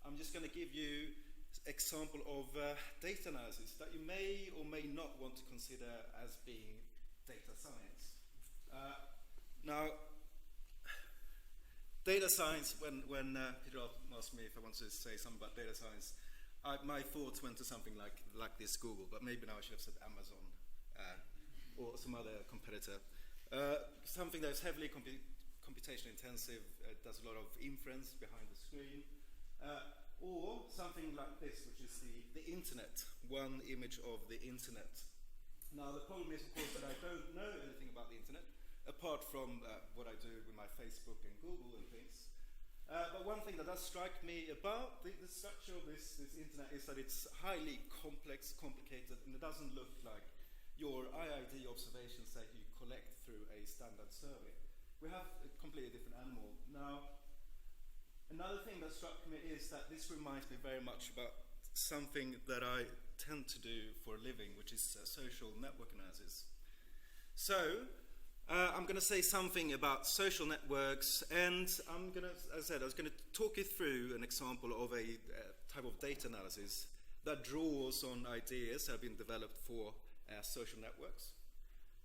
I'm just going to give you an example of data analysis that you may or may not want to consider as being data science. Now, data science, when Peter asked me if I wanted to say something about data science, my thoughts went to something like this Google, but maybe now I should have said Amazon or some other competitor. Something that's heavily computation intensive, does a lot of inference behind the screen, or something like this, which is the internet, one image of the internet. Now the problem is, of course, that I don't know anything about the internet, apart from what I do with my Facebook and Google and things. But one thing that does strike me about the structure of this internet is that it's highly complex, complicated, and it doesn't look like your IID observations that you collect through a standard survey. We have a completely different animal. Now, another thing that struck me is that this reminds me very much about something that I tend to do for a living, which is social network analysis. So, I'm going to say something about social networks, and I'm going to, as I said, I was going to talk you through an example of a type of data analysis that draws on ideas that have been developed for social networks.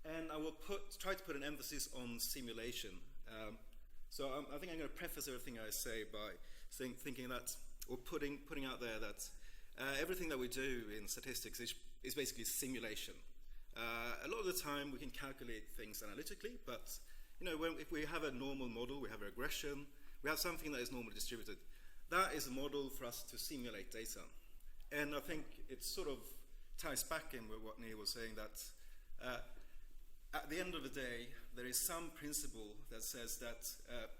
And I will try to put an emphasis on simulation. So I think I'm going to preface everything I say by thinking that, or putting out there that everything that we do in statistics is basically simulation. A lot of the time we can calculate things analytically, but if we have a normal model, we have a regression, we have something that is normally distributed, that is a model for us to simulate data. And I think it sort of ties back in with what Neil was saying, that at the end of the day, there is some principle that says that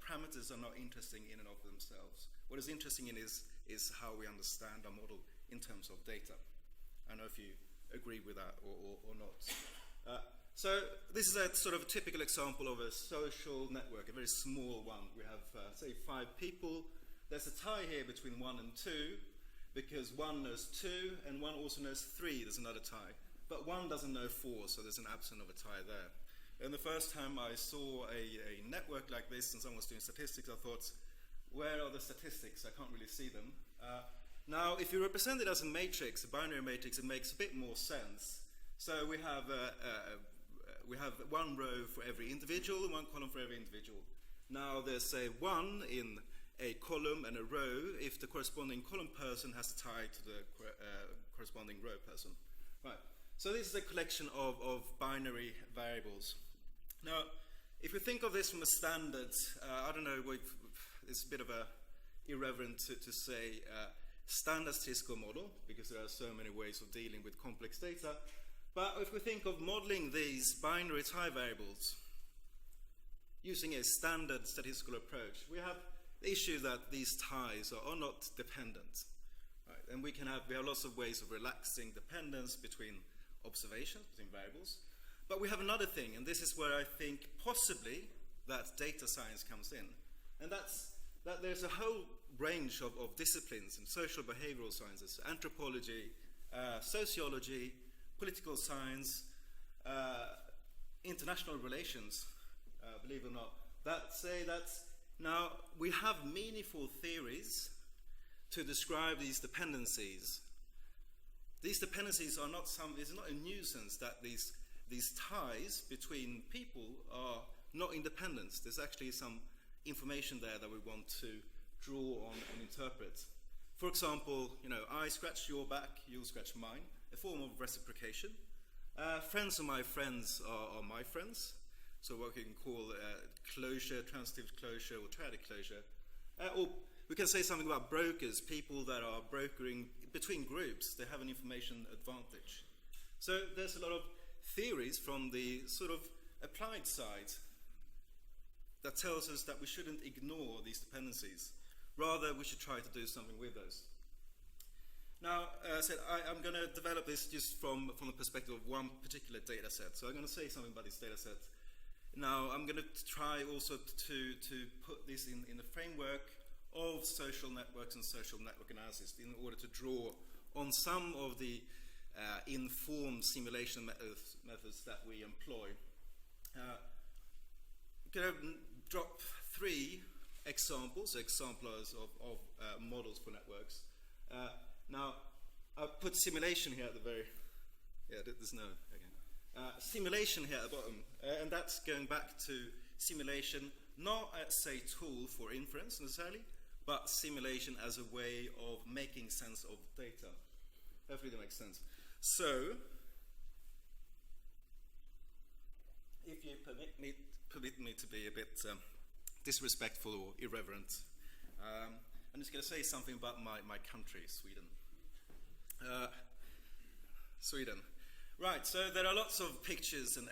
parameters are not interesting in and of themselves. What is interesting is how we understand our model in terms of data. I don't know if you agree with that or not. So this is a sort of a typical example of a social network, a very small one. We have, say, 5 people. There's a tie here between 1 and 2, because 1 knows 2, and 1 also knows 3, there's another tie. But 1 doesn't know 4, so there's an absence of a tie there. And the first time I saw a network like this and someone was doing statistics, I thought, where are the statistics? I can't really see them. Now, if you represent it as a matrix, a binary matrix, it makes a bit more sense. So we have 1 row for every individual and 1 column for every individual. Now there's, say, 1 in a column and a row if the corresponding column person has a tie to the corresponding row person. Right. So this is a collection of binary variables. Now, if we think of this from a standard, I don't know, it's a bit of a irreverent to say standard statistical model, because there are so many ways of dealing with complex data. But if we think of modeling these binary tie variables using a standard statistical approach, we have the issue that these ties are not dependent. Right? And we have lots of ways of relaxing dependence between observations, between variables. But we have another thing, and this is where I think possibly that data science comes in. And that's that there's a whole range of disciplines in social behavioral sciences, anthropology, sociology, political science, international relations, believe it or not, that say that now we have meaningful theories to describe these dependencies. These dependencies are not it's not a nuisance that these ties between people are not independent. There's actually some information there that we want to draw on and interpret. For example, I scratch your back, you'll scratch mine, a form of reciprocation. Friends of my friends are my friends, so what we can call closure, transitive closure, or triadic closure. Or we can say something about brokers, people that are brokering between groups. They have an information advantage. So there's a lot of theories from the sort of applied side that tells us that we shouldn't ignore these dependencies. Rather, we should try to do something with those. Now, as I said, I'm going to develop this just from the perspective of one particular data set. So I'm going to say something about this data set. Now, I'm going to try also to put this in the framework of social networks and social network analysis in order to draw on some of the informed simulation methods that we employ. I'm going to drop 3 examples, exemplars of models for networks. Now, I've put simulation here at the very, there's no, again. Simulation here at the bottom, and that's going back to simulation, not as a tool for inference necessarily, but simulation as a way of making sense of data. Hopefully that makes sense. So, if you permit me to be a bit disrespectful or irreverent, I'm just going to say something about my country, Sweden. Sweden. Right, so there are lots of pictures and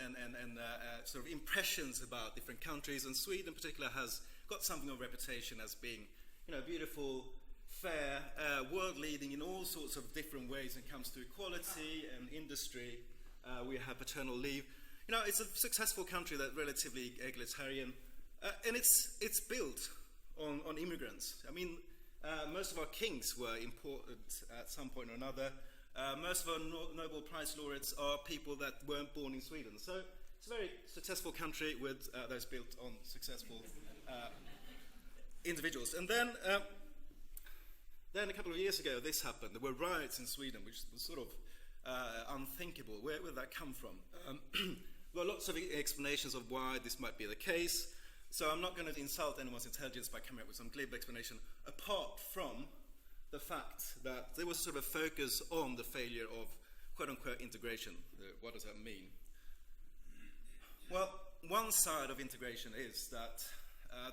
sort of impressions about different countries, and Sweden in particular has got something of a reputation as being, beautiful, fair, world-leading in all sorts of different ways when it comes to equality and industry. We have paternal leave. It's a successful country that's relatively egalitarian, and it's built on immigrants. I mean, most of our kings were imported at some point or another. Most of our Nobel Prize laureates are people that weren't born in Sweden. So it's a very successful country with that's built on successful individuals. And then a couple of years ago, this happened. There were riots in Sweden, which was sort of unthinkable. Where did that come from? There are lots of explanations of why this might be the case. So I'm not going to insult anyone's intelligence by coming up with some glib explanation, apart from the fact that there was sort of a focus on the failure of quote-unquote integration. What does that mean? Well, one side of integration is that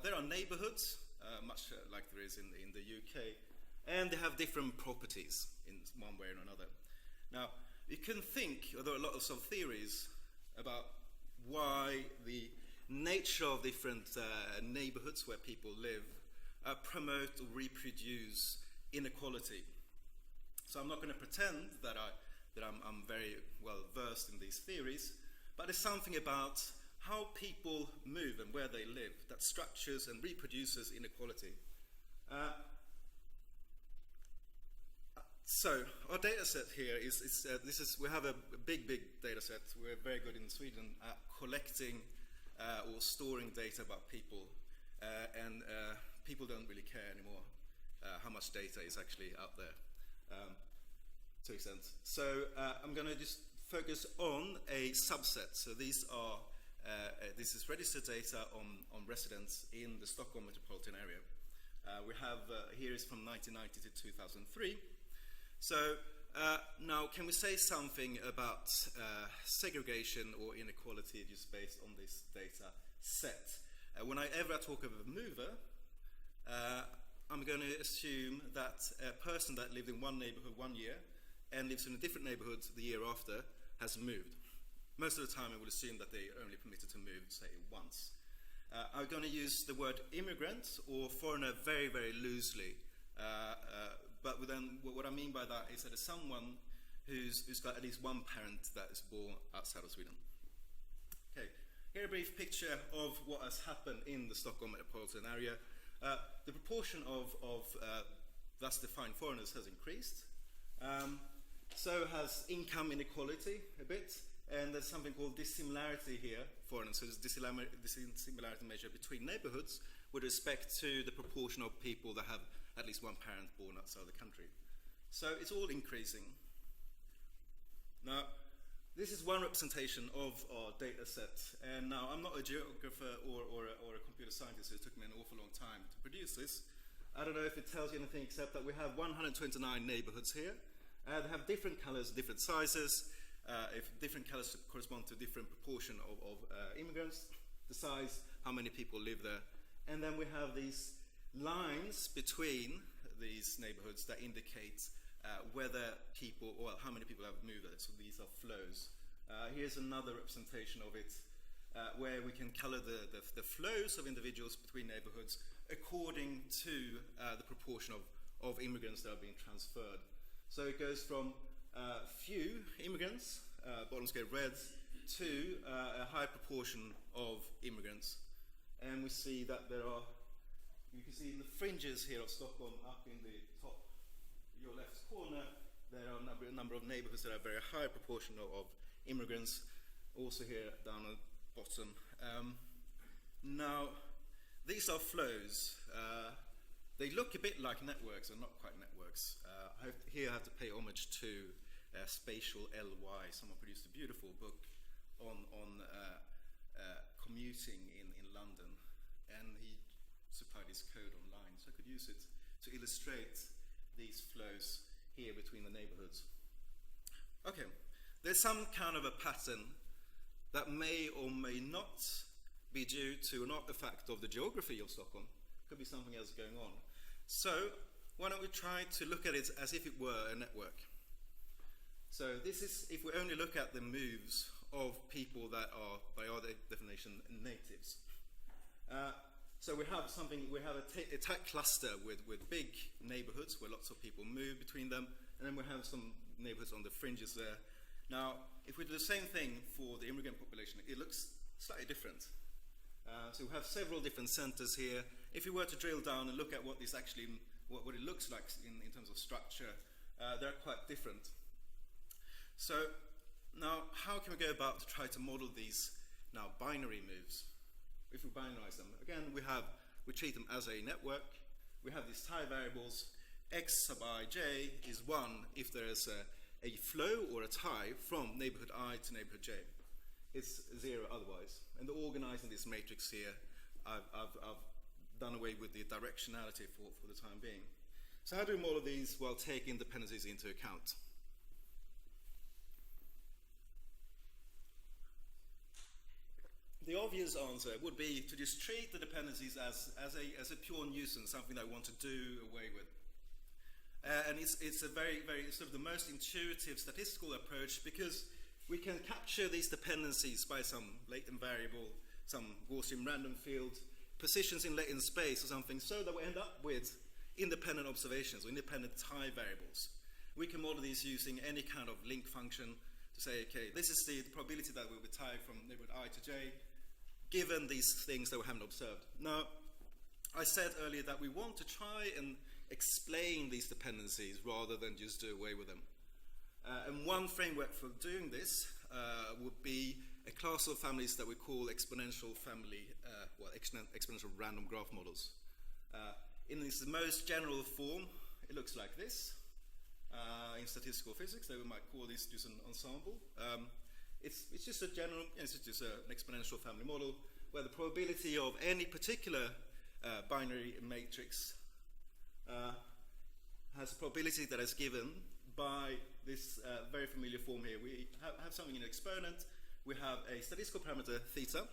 there are neighborhoods, much like there is in the UK, and they have different properties in one way or another. Now, you can think, there are lots of theories about why the nature of different neighborhoods where people live promote or reproduce inequality. So I'm not going to pretend that I'm very well versed in these theories, but there's something about how people move and where they live that structures and reproduces inequality. So our data set here we have a big data set. We're very good in Sweden at collecting or storing data about people, and people don't really care anymore how much data is actually out there, to an extent. So I'm going to just focus on a subset. So these are this is registered data on residents in the Stockholm metropolitan area. We have here is from 1990 to 2003. So now, can we say something about segregation or inequality just based on this data set? Whenever I talk of a mover, I'm going to assume that a person that lived in one neighborhood 1 year and lives in a different neighborhood the year after has moved. Most of the time I would assume that they are only permitted to move, say, once. I'm going to use the word immigrant or foreigner very, very loosely. But then what I mean by that is that it's someone who's got at least one parent that is born outside of Sweden. Okay, here a brief picture of what has happened in the Stockholm metropolitan area. The proportion of thus defined foreigners has increased. So has income inequality a bit, and there's something called dissimilarity here, foreigners. So there's dissimilarity measure between neighborhoods with respect to the proportion of people that have at least one parent born outside the country. So it's all increasing. Now, this is one representation of our data set, and now I'm not a geographer or a computer scientist, so it took me an awful long time to produce this. I don't know if it tells you anything except that we have 129 neighborhoods here. They have different colors, different sizes. If different colors correspond to different proportion of immigrants, the size, how many people live there. And then we have these lines between these neighborhoods that indicate whether people, or how many people have moved there. So these are flows. Here's another representation of it, where we can color the flows of individuals between neighborhoods according to the proportion of immigrants that are being transferred. So it goes from few immigrants, bottom scale reds, to a high proportion of immigrants. And we see that there are, you can see in the fringes here of Stockholm, up in the top, your left corner, there are a number of neighborhoods that have a very high proportion of immigrants. Also here down at the bottom. Now, these are flows. They look a bit like networks, and not quite networks. Here I have to pay homage to Spatial LY. Someone produced a beautiful book on commuting in London, and he supplied his code online, so I could use it to illustrate these flows here between the neighborhoods. Okay, there's some kind of a pattern that may or may not be due to an artifact of the geography of Stockholm. Could be something else going on. So why don't we try to look at it as if it were a network? So this is if we only look at the moves of people that are, by our definition, natives. So we have a tech cluster with big neighborhoods where lots of people move between them, and then we have some neighborhoods on the fringes there. Now, if we do the same thing for the immigrant population, it looks slightly different. So we have several different centers here. If you were to drill down and look at what this actually, what it looks like in terms of structure, they're quite different. So now, how can we go about to try to model these now binary moves? If we binarize them, again, we treat them as a network. We have these tie variables. X sub ij is 1 if there is a flow or a tie from neighborhood I to neighborhood j. It's 0 otherwise. And organizing this matrix here, I've done away with the directionality for the time being. So how do we model these while taking dependencies into account? The obvious answer would be to just treat the dependencies as a pure nuisance, something that I want to do away with. And it's a very sort of the most intuitive statistical approach, because we can capture these dependencies by some latent variable, some Gaussian random field, positions in latent space or something, so that we end up with independent observations or independent tie variables. We can model these using any kind of link function to say, okay, this is the probability that we'll be tied from neighborhood I to j, given these things that we haven't observed. Now, I said earlier that we want to try and explain these dependencies rather than just do away with them. And one framework for doing this would be a class of families that we call exponential family, exponential random graph models. In its most general form, it looks like this. In statistical physics, we might call this just an ensemble. It's just a general, it's just an exponential family model where the probability of any particular binary matrix has a probability that is given by this very familiar form here. We have something in an exponent. We have a statistical parameter theta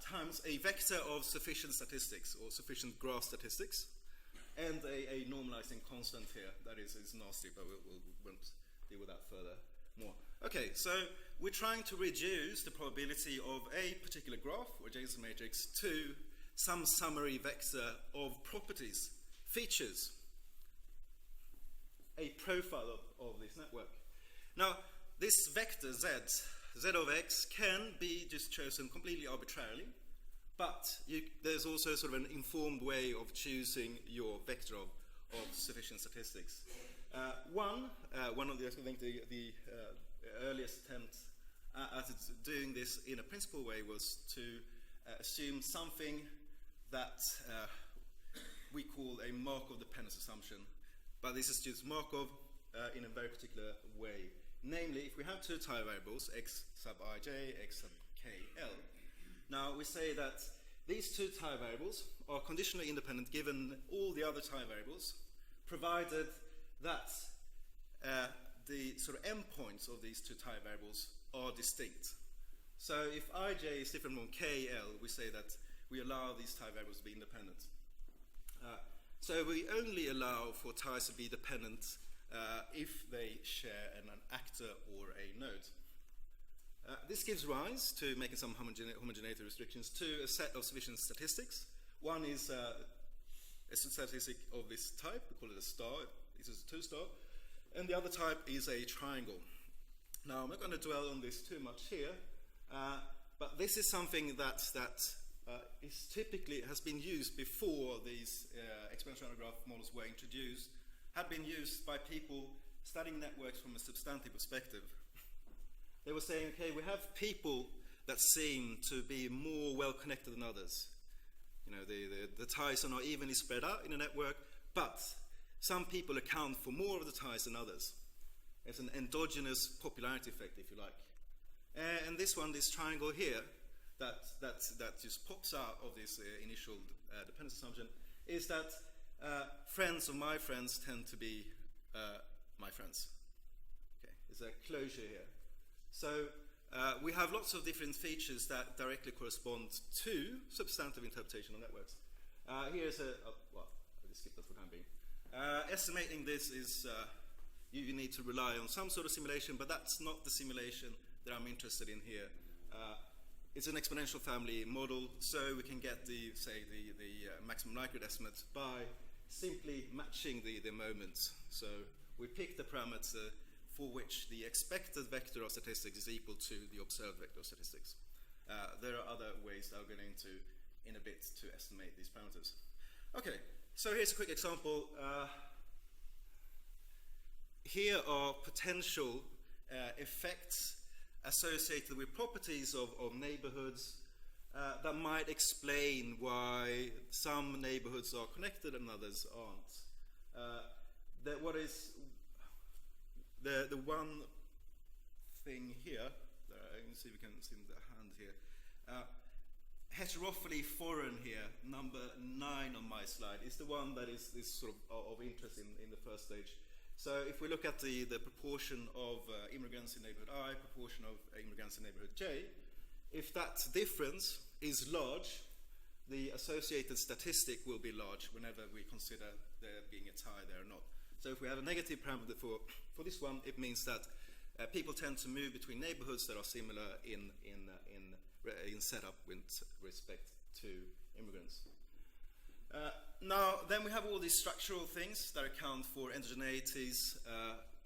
times a vector of sufficient statistics or sufficient graph statistics, and a normalizing constant here. That is nasty, but we won't deal with that further more. Okay, so we're trying to reduce the probability of a particular graph or adjacent matrix to some summary vector of properties, features, a profile of this network. Now, this vector z of x, can be just chosen completely arbitrarily, but there's also sort of an informed way of choosing your vector of sufficient statistics. One of the, I think the earliest attempts at doing this in a principal way was to assume something that we call a Markov dependence assumption, but this is just Markov in a very particular way. Namely, if we have two tie variables, x sub ij, x sub kl, now we say that these two tie variables are conditionally independent given all the other tie variables, provided that the sort of endpoints of these two tie variables are distinct. So if ij is different from kl, we say that we allow these tie variables to be independent. So we only allow for ties to be dependent if they share an actor or a node. This gives rise to making some homogeneity restrictions to a set of sufficient statistics. One is a statistic of this type, we call it a star, this is a 2-star, and the other type is a triangle. Now, I'm not going to dwell on this too much here, but this is something that is typically has been used before these exponential graph models were introduced, had been used by people studying networks from a substantive perspective. They were saying, okay, we have people that seem to be more well connected than others. the ties are not evenly spread out in a network, but some people account for more of the ties than others. It's an endogenous popularity effect, if you like. And this triangle here, that just pops out of this initial dependence assumption, is that friends of my friends tend to be my friends. Okay, there's a closure here. So we have lots of different features that directly correspond to substantive interpretation of networks. Here's well, I'll just skip that for the time being. Estimating this is, you need to rely on some sort of simulation, but that's not the simulation that I'm interested in here. It's an exponential family model, so we can get the maximum likelihood estimate by simply matching the moments. So we pick the parameter for which the expected vector of statistics is equal to the observed vector of statistics. There are other ways that I'll get into in a bit to estimate these parameters. Okay, so here's a quick example. Here are potential effects associated with properties of neighborhoods that might explain why some neighborhoods are connected and others aren't. What is the one thing here, you can see, we can see the hand here, heterophily foreign here, number 9 on my slide, is the one that is sort of interest in the first stage. So if we look at the proportion of immigrants in neighborhood I, proportion of immigrants in neighborhood J, if that difference is large, the associated statistic will be large whenever we consider there being a tie there or not. So if we have a negative parameter for this one, it means that people tend to move between neighborhoods that are similar in setup with respect to immigrants. Now, then we have all these structural things that account for endogeneities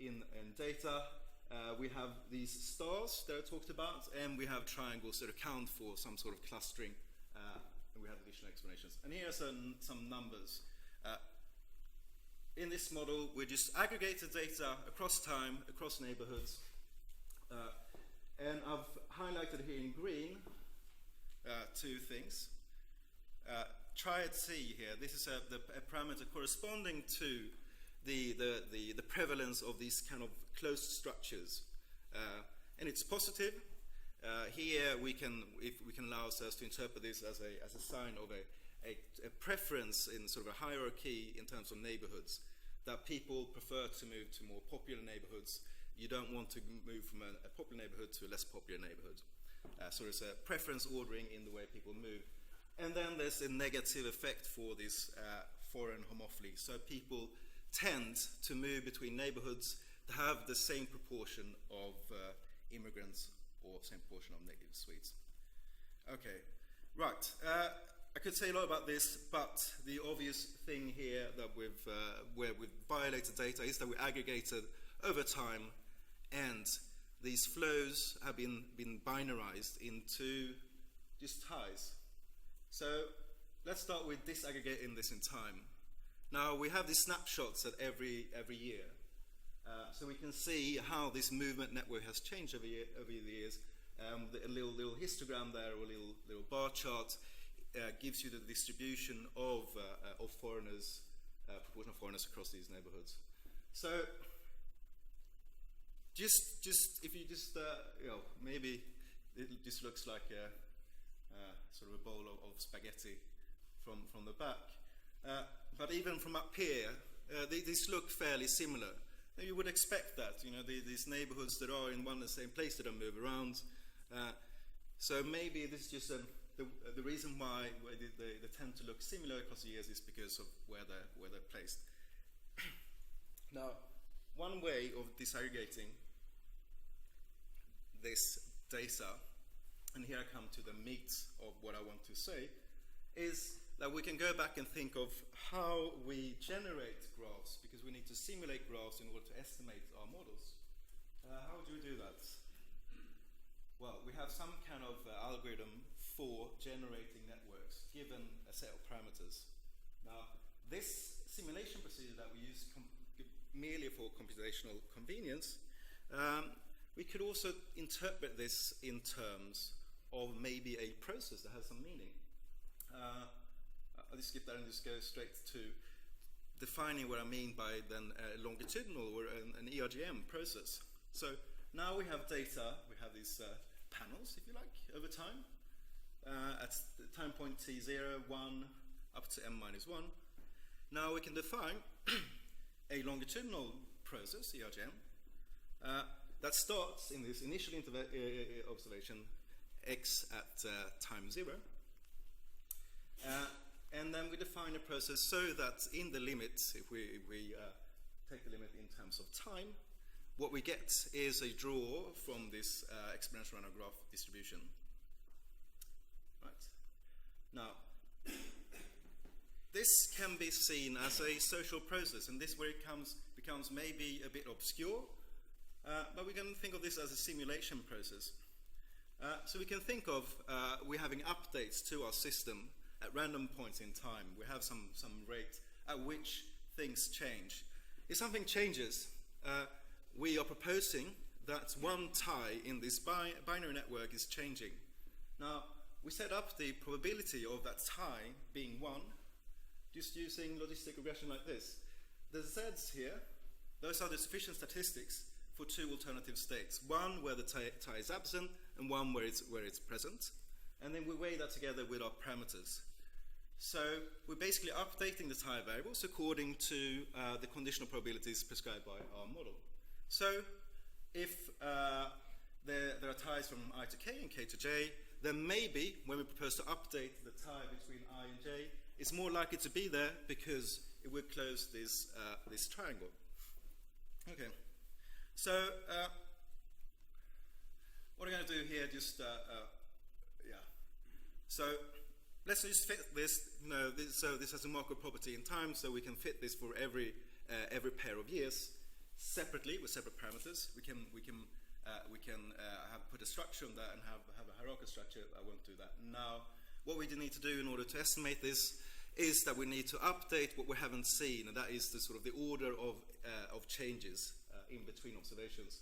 in data. We have these stars that I talked about, and we have triangles that account for some sort of clustering, and we have additional explanations. And here are some numbers. In this model, we just aggregated data across time, across neighborhoods, and I've highlighted here in green two things. Triad C here, this is a parameter corresponding to the prevalence of these kind of closed structures. And it's positive. Here we can allow ourselves to interpret this as a sign of a preference in sort of a hierarchy in terms of neighborhoods, that people prefer to move to more popular neighborhoods. You don't want to move from a popular neighborhood to a less popular neighborhood. So there's a preference ordering in the way people move. And then there's a negative effect for this foreign homophily. So people tend to move between neighborhoods that have the same proportion of immigrants or same proportion of native Swedes. Okay, right. I could say a lot about this, but the obvious thing here that where we've violated data is that we aggregated over time, and these flows have been binarized into just ties. So let's start with disaggregating this in time. Now we have these snapshots at every year, so we can see how this movement network has changed over the years. A little histogram there, or a little bar chart, gives you the distribution of foreigners, proportion of foreigners across these neighborhoods. So just if you just maybe it just looks like a sort of a bowl of spaghetti from the back. But even from up here, these look fairly similar. Now you would expect that, these neighborhoods that are in one and the same place, they don't move around. So maybe this is just the reason why they tend to look similar across the years is because of where they're placed. Now, one way of disaggregating this data, and here I come to the meat of what I want to say, is that we can go back and think of how we generate graphs, because we need to simulate graphs in order to estimate our models. How do we do that? Well, we have some kind of algorithm for generating networks given a set of parameters. Now, this simulation procedure that we use merely for computational convenience, we could also interpret this in terms of maybe a process that has some meaning. I'll just skip that and just go straight to defining what I mean by then a longitudinal or an ERGM process. So now we have data, we have these panels, if you like, over time. At the time point t0, 1, up to m-1. Now we can define a longitudinal process, ERGM, that starts in this initial observation x at time 0. And then we define a process so that in the limit, if we take the limit in terms of time, what we get is a draw from this exponential random graph distribution. Right. Now, this can be seen as a social process, and this where it becomes maybe a bit obscure, but we can think of this as a simulation process. So we can think of we're having updates to our system at random points in time. We have some rate at which things change. If something changes, we are proposing that one tie in this binary network is changing. Now, we set up the probability of that tie being 1 just using logistic regression like this. The z's here, those are the sufficient statistics for 2 alternative states. One where the tie is absent and one where it's present. And then we weigh that together with our parameters. So we're basically updating the tie variables according to the conditional probabilities prescribed by our model. So if there are ties from I to k and k to j, then maybe when we propose to update the tie between I and j, it's more likely to be there because it would close this triangle. Okay. So what I'm going to do here, just So let's just fit this. So this has a Markov property in time, so we can fit this for every pair of years separately with separate parameters. We can put a structure on that and have a hierarchical structure. I won't do that now. What we need to do in order to estimate this is that we need to update what we haven't seen, and that is the sort of the order of changes in between observations.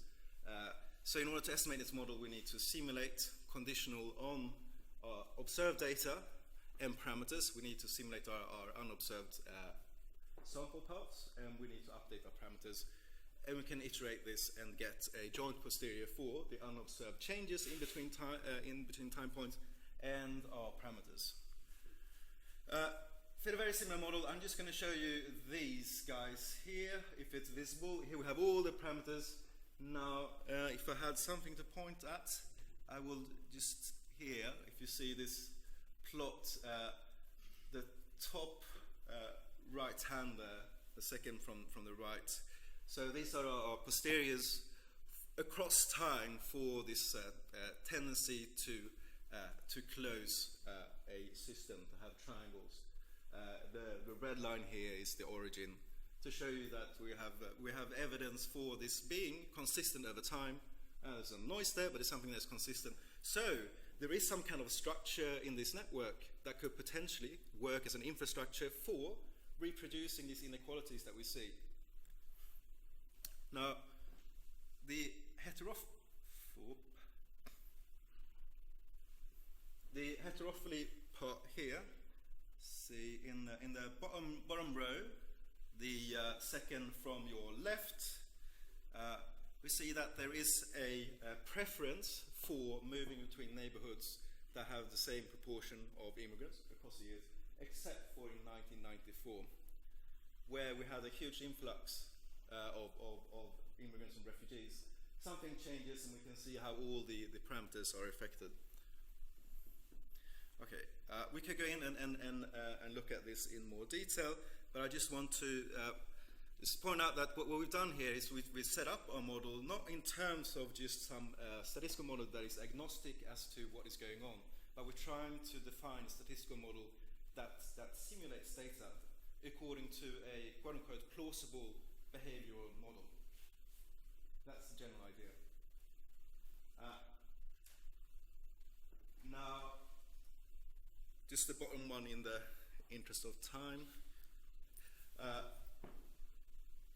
So in order to estimate this model, we need to simulate conditional on observed data and parameters. We need to simulate our unobserved sample parts, and we need to update our parameters. And we can iterate this and get a joint posterior for the unobserved changes in between time points and our parameters. For a very similar model, I'm just going to show you these guys here. If it's visible, here we have all the parameters. Now, if I had something to point at, I will just here, if you see this plot, the top right hand there, the second from the right. So these are our posteriors across time for this tendency to close a system, to have triangles. The red line here is the origin, to show you that we have evidence for this being consistent over time. There's some noise there, but it's something that's consistent. So there is some kind of structure in this network that could potentially work as an infrastructure for reproducing these inequalities that we see. Now, the heterophily part here, see in the bottom row, the second from your left, we see that there is a preference for moving between neighborhoods that have the same proportion of immigrants across the years, except for in 1994, where we had a huge influx of immigrants and refugees. Something changes and we can see how all the parameters are affected. Okay, we could go in and look at this in more detail, but I just want to just point out that what we've done here is we've set up our model not in terms of just some statistical model that is agnostic as to what is going on, but we're trying to define a statistical model that simulates data according to a quote-unquote plausible behavioral model. That's the general idea. Now, just the bottom one in the interest of time.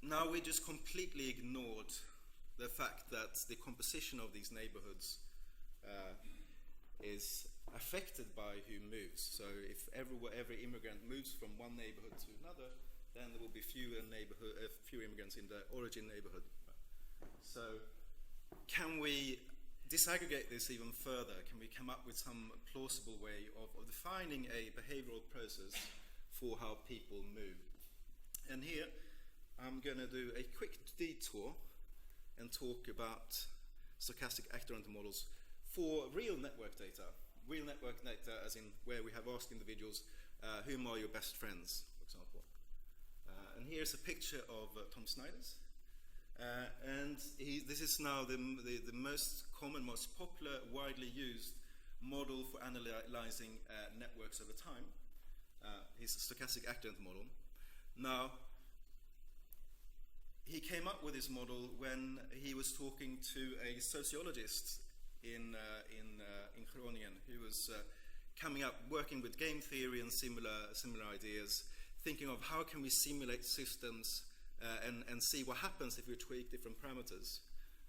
Now we just completely ignored the fact that the composition of these neighborhoods is affected by who moves. So if every immigrant moves from one neighborhood to another, then there will be fewer immigrants in the origin neighborhood. So can we disaggregate this even further? Can we come up with some plausible way of defining a behavioral process for how people move? And here I'm going to do a quick detour and talk about stochastic actor-enter models for real network data. Real network data as in where we have asked individuals, whom are your best friends, for example. And here's a picture of Tom Snijders. And this is now the most common, most popular, widely used model for analyzing networks over time. His stochastic actor-enter model. Now, he came up with this model when he was talking to a sociologist in Groningen who was coming up, working with game theory and similar ideas, thinking of how can we simulate systems and see what happens if we tweak different parameters.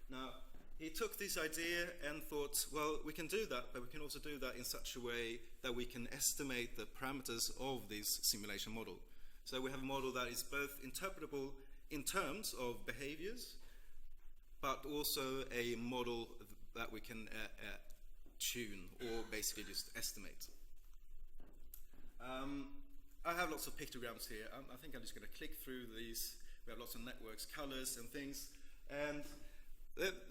Now, he took this idea and thought, well, we can do that, but we can also do that in such a way that we can estimate the parameters of this simulation model. So we have a model that is both interpretable in terms of behaviors, but also a model that we can tune or basically just estimate. I have lots of pictograms here. I think I'm just going to click through these. We have lots of networks, colors and things. And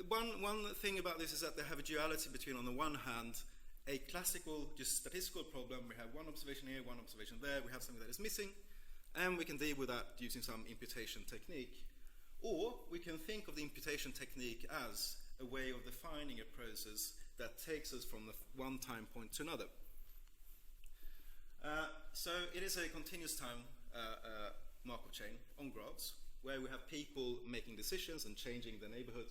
one thing about this is that they have a duality between, on the one hand, a classical, just statistical problem. We have one observation here, one observation there. We have something that is missing, and we can deal with that using some imputation technique. Or we can think of the imputation technique as a way of defining a process that takes us from one time point to another. So it is a continuous time Markov chain on graphs, where we have people making decisions and changing the neighborhood.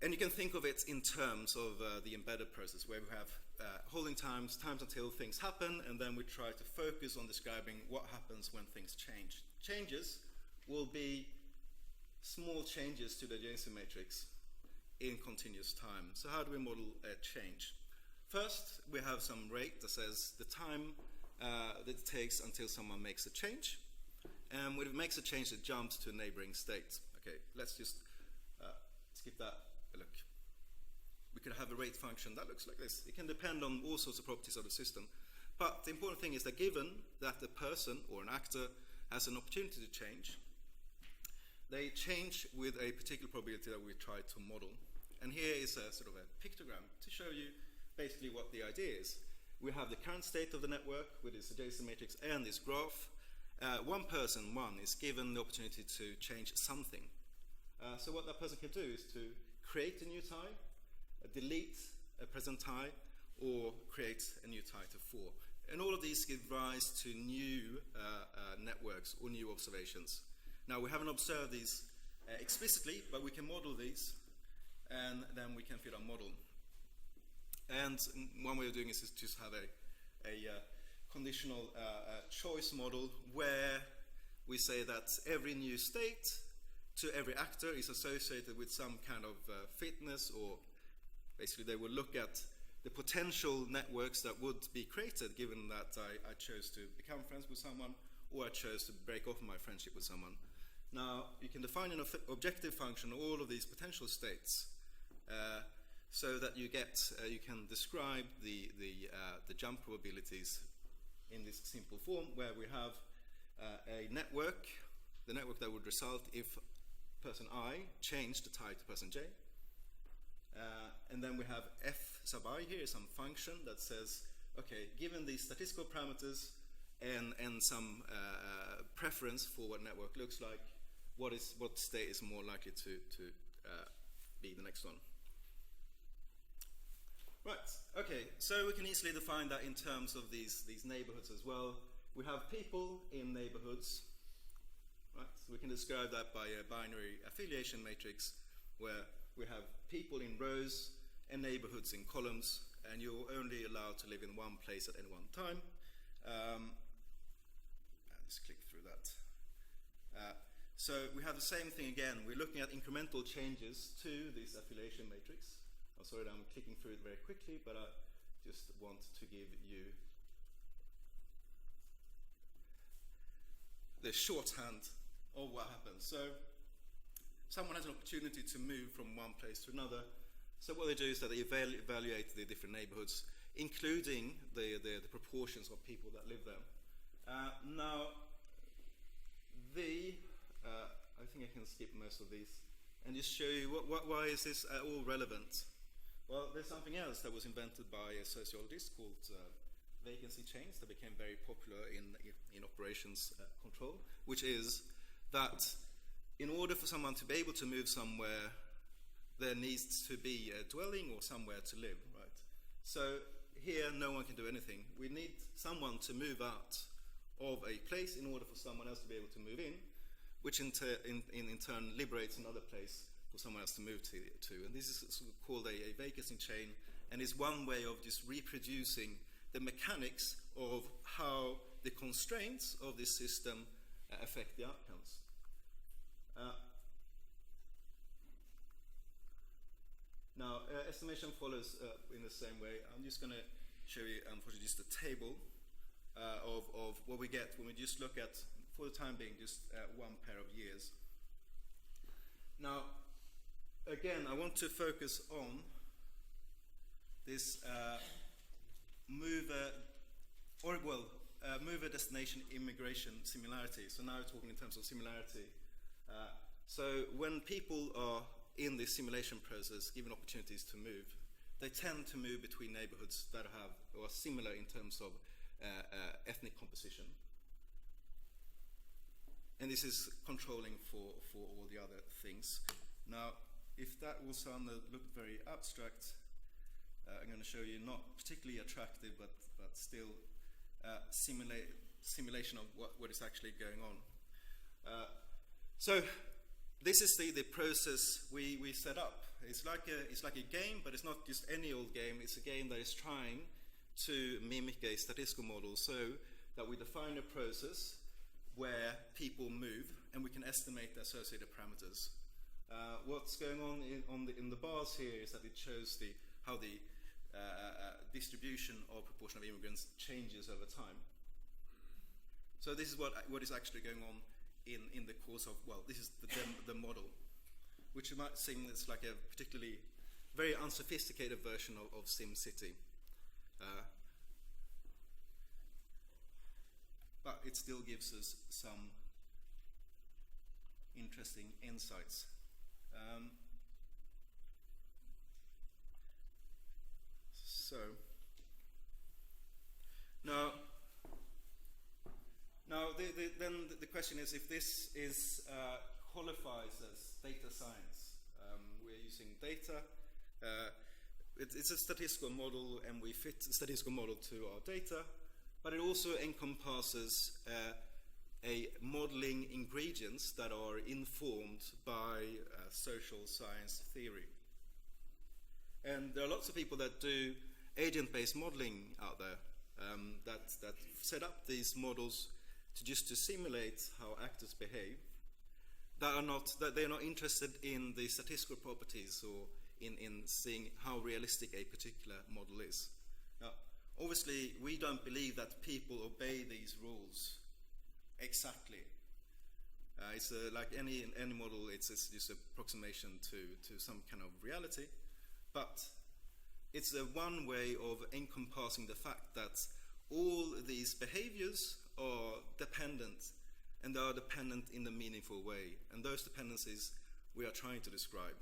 And you can think of it in terms of the embedded process, where we have holding times until things happen, and then we try to focus on describing what happens when things change. Changes will be small changes to the adjacency matrix in continuous time. So how do we model a change? First, we have some rate that says the time that it takes until someone makes a change. And when it makes a change, it jumps to a neighboring state. Okay, let's just skip that a look. We could have a rate function that looks like this. It can depend on all sorts of properties of the system. But the important thing is that given that the person or an actor has an opportunity to change, they change with a particular probability that we try to model. And here is a sort of a pictogram to show you basically what the idea is. We have the current state of the network with its adjacency matrix and this graph. One person, is given the opportunity to change something. So what that person can do is to create a new tie, delete a present tie, or create a new tie to 4. And all of these give rise to new networks or new observations. Now, we haven't observed these explicitly, but we can model these, and then we can fit our model. And one way of doing this is just have a conditional choice model where we say that every new state to every actor is associated with some kind of fitness, or basically they will look at the potential networks that would be created given that I chose to become friends with someone, or I chose to break off my friendship with someone. Now, you can define an objective function all of these potential states so that you can describe the jump probabilities in this simple form, where we have a network, the network that would result if person I changed the tie to person J. And then we have f sub I here, some function that says, okay, given these statistical parameters and some preference for what network looks like, what state is more likely to be the next one. Right, okay, so we can easily define that in terms of these neighborhoods as well. We have people in neighborhoods, right? So we can describe that by a binary affiliation matrix where we have people in rows and neighborhoods in columns, and you're only allowed to live in one place at any one time. I'll just click through that. So we have the same thing again. We're looking at incremental changes to this affiliation matrix I'm sorry that I'm clicking through it very quickly, but I just want to give you the shorthand of what happens. So someone has an opportunity to move from one place to another. So what they do is that they evaluate the different neighborhoods, including the proportions of people that live there. Now, I think I can skip most of these and just show you why is this at all relevant. Well, there's something else that was invented by a sociologist called vacancy chains that became very popular in operations control, which is that in order for someone to be able to move somewhere, there needs to be a dwelling or somewhere to live, right? So here, no one can do anything. We need someone to move out of a place in order for someone else to be able to move in, which in turn liberates another place for someone else to move to. And this is called a vacancy chain, and is one way of just reproducing the mechanics of how the constraints of this system affect the outcomes. Now, estimation follows in the same way. I'm just going to show you, unfortunately, just a table of what we get when we just look at, for the time being, just one pair of years. Now, again, I want to focus on this mover destination immigration similarity. So now we're talking in terms of similarity. So when people are in this simulation process, given opportunities to move, they tend to move between neighborhoods that are similar in terms of ethnic composition. And this is controlling for all the other things. Now, if that will look very abstract, I'm going to show you not particularly attractive, but still simulation of what is actually going on. So this is the process we set up. It's like a game, but it's not just any old game. It's a game that is trying to mimic a statistical model, so that we define a process where people move, and we can estimate the associated parameters. What's going on in the bars here is that it shows how the distribution or proportion of immigrants changes over time. So this is what is actually going on in the course of, well, this is the model, which might seem it's like a particularly very unsophisticated version of SimCity. But it still gives us some interesting insights. So now then the question is if this qualifies as data science. We're using data. It's a statistical model, and we fit the statistical model to our data, but it also encompasses a modeling ingredients that are informed by social science theory. And there are lots of people that do agent-based modeling out there that set up these models to simulate how actors behave. That they are not interested in the statistical properties or in seeing how realistic a particular model is. Now, obviously, we don't believe that people obey these rules exactly. It's like any model, it's just an approximation to some kind of reality. But it's one way of encompassing the fact that all these behaviors are dependent, and they are dependent in a meaningful way. And those dependencies we are trying to describe.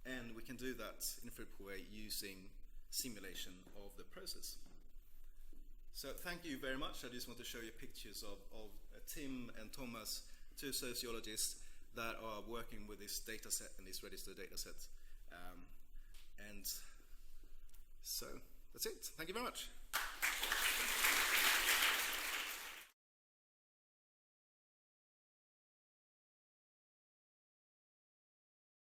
And we can do that in a fruitful way using simulation of the process. So thank you very much. I just want to show you pictures of Tim and Thomas, two sociologists that are working with this data set and this register data set. And so that's it. Thank you very much.